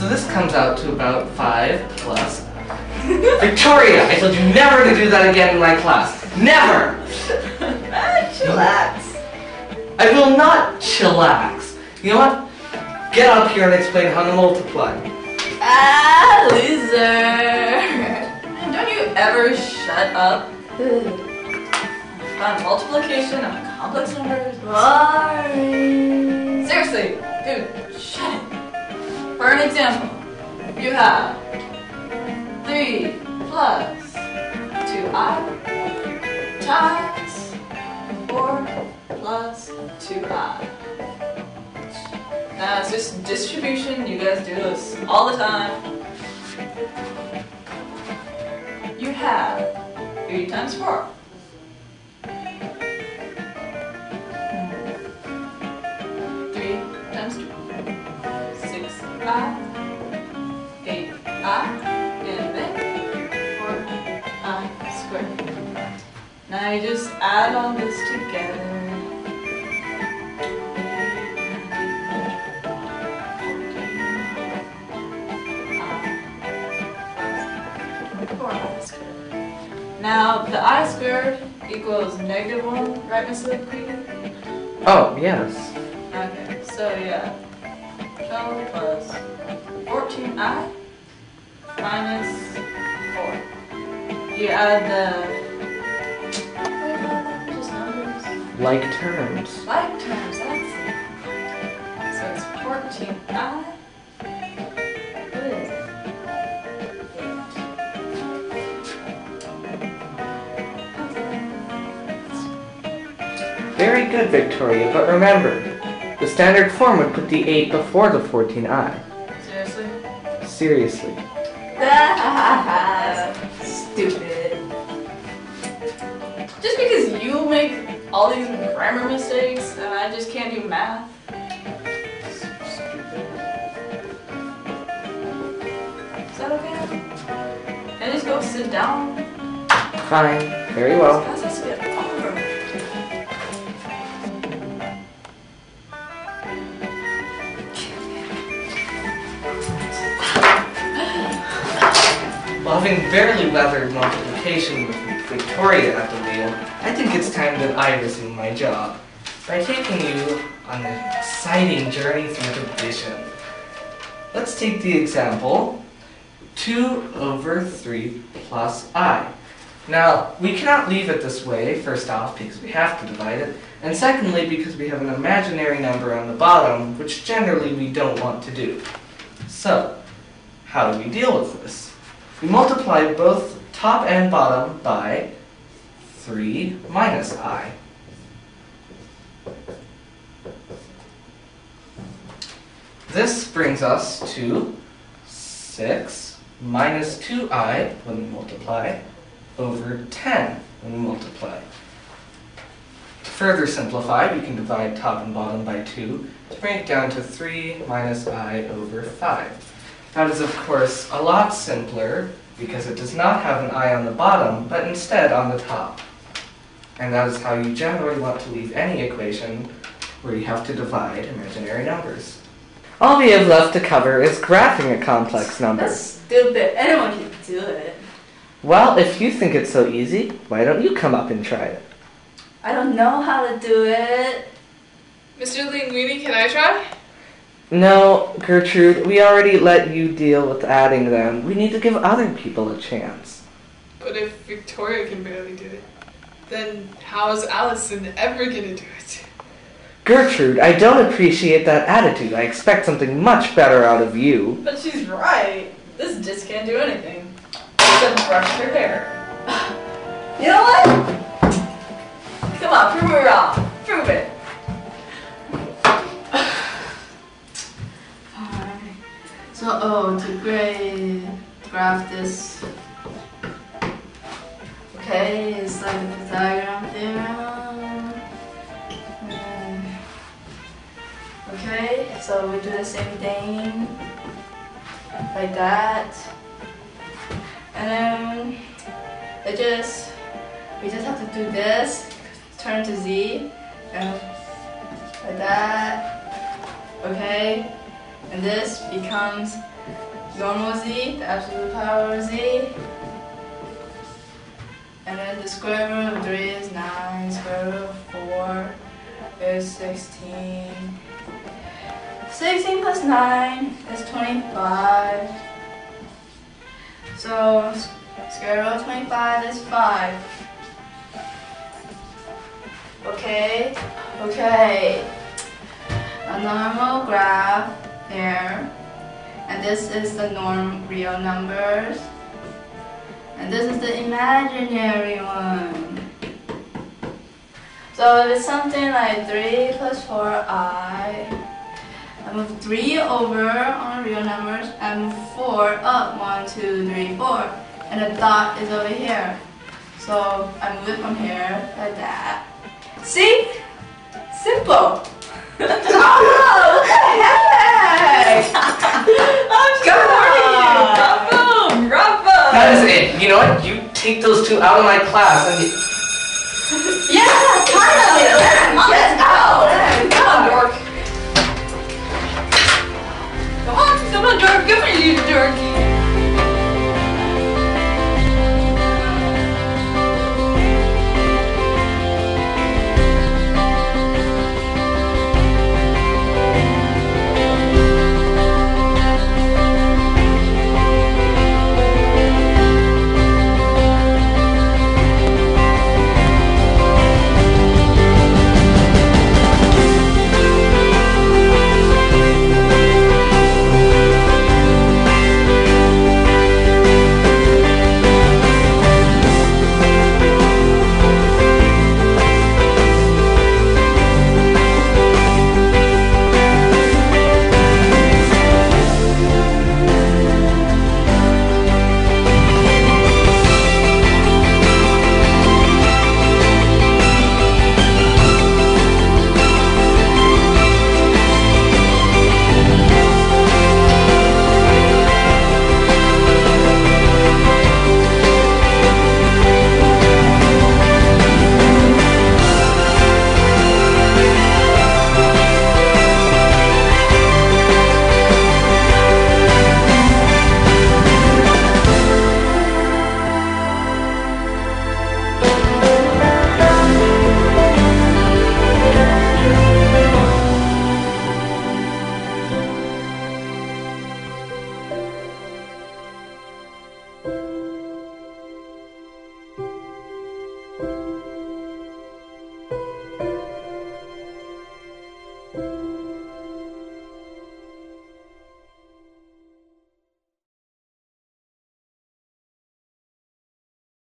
So this comes out to about 5 plus. Victoria, I told you never to do that again in my class. Never! Chillax. I will not chillax. You know what? Get up here and explain how to multiply. Ah, loser. Don't you ever shut up? About multiplication of complex numbers. Boring. Seriously, dude, shut it. For an example, you have 3 plus 2i times 4 plus 2i. Now it's just distribution, you guys do this all the time. You have 3 times 4. 3 times 2. 6i, 8i, and then 4i squared. Now you just add all this together. Now, the I squared equals -1, right, Miss Queen? Oh, yes. Okay, so yeah. 12 plus 14i minus 4. You add the... just numbers? Like terms. Like terms, that's it. So it's 14i. What is it? Very good, Victoria, but remember, the standard form would put the 8 before the 14i. Seriously? Seriously. Stupid. Just because you make all these grammar mistakes and I just can't do math. Is that okay? Can I just go sit down? Fine. Very well. How's this get over? Well, having barely weathered multiplication with Victoria at the wheel, I think it's time that I resume my job by taking you on an exciting journey through division. Let's take the example 2/3 plus I. Now, we cannot leave it this way, first off, because we have to divide it, and secondly, because we have an imaginary number on the bottom, which generally we don't want to do. So, how do we deal with this? We multiply both top and bottom by 3 minus I. This brings us to 6 minus 2i when we multiply over 10 when we multiply. To further simplify, we can divide top and bottom by 2 to bring it down to 3 minus I over 5. That is, of course, a lot simpler because it does not have an I on the bottom, but instead on the top. And that is how you generally want to leave any equation where you have to divide imaginary numbers. All we have left to cover is graphing a complex number. That's stupid. Anyone can do it. Well, if you think it's so easy, why don't you come up and try it? I don't know how to do it. Mr. Linguini, can I try? No, Gertrude, we already let you deal with adding them. We need to give other people a chance. But if Victoria can barely do it, then how is Allison ever gonna do it? Gertrude, I don't appreciate that attitude. I expect something much better out of you. But she's right. This just can't do anything. Except brush her hair. You know what? Come on, prove me wrong. Prove it. Alright. So, to graph this. Okay, it's like the Pythagorean theorem. Okay, so we do the same thing. Like that. And then we just have to do this, turn to Z, and like that. Okay? And this becomes normal z, the absolute power of z. And then the square root of 3 is 9, square root of 4 is 16. 16 plus 9 is 25. So square root of 25 is 5. Okay. A normal graph here. And this is the real numbers. And this is the imaginary one. So if it's something like 3 plus 4i, I move 3 over on real numbers and move 4 up. 1, 2, 3, 4. And the dot is over here. So I move it from here like that. See? Simple. Oh, what the heck? Bravo! That is it. You know what? You take those two out of my class and Yeah, finally! Let's go! Come on, Dork. Come on, Dork. Good for you, Dorky.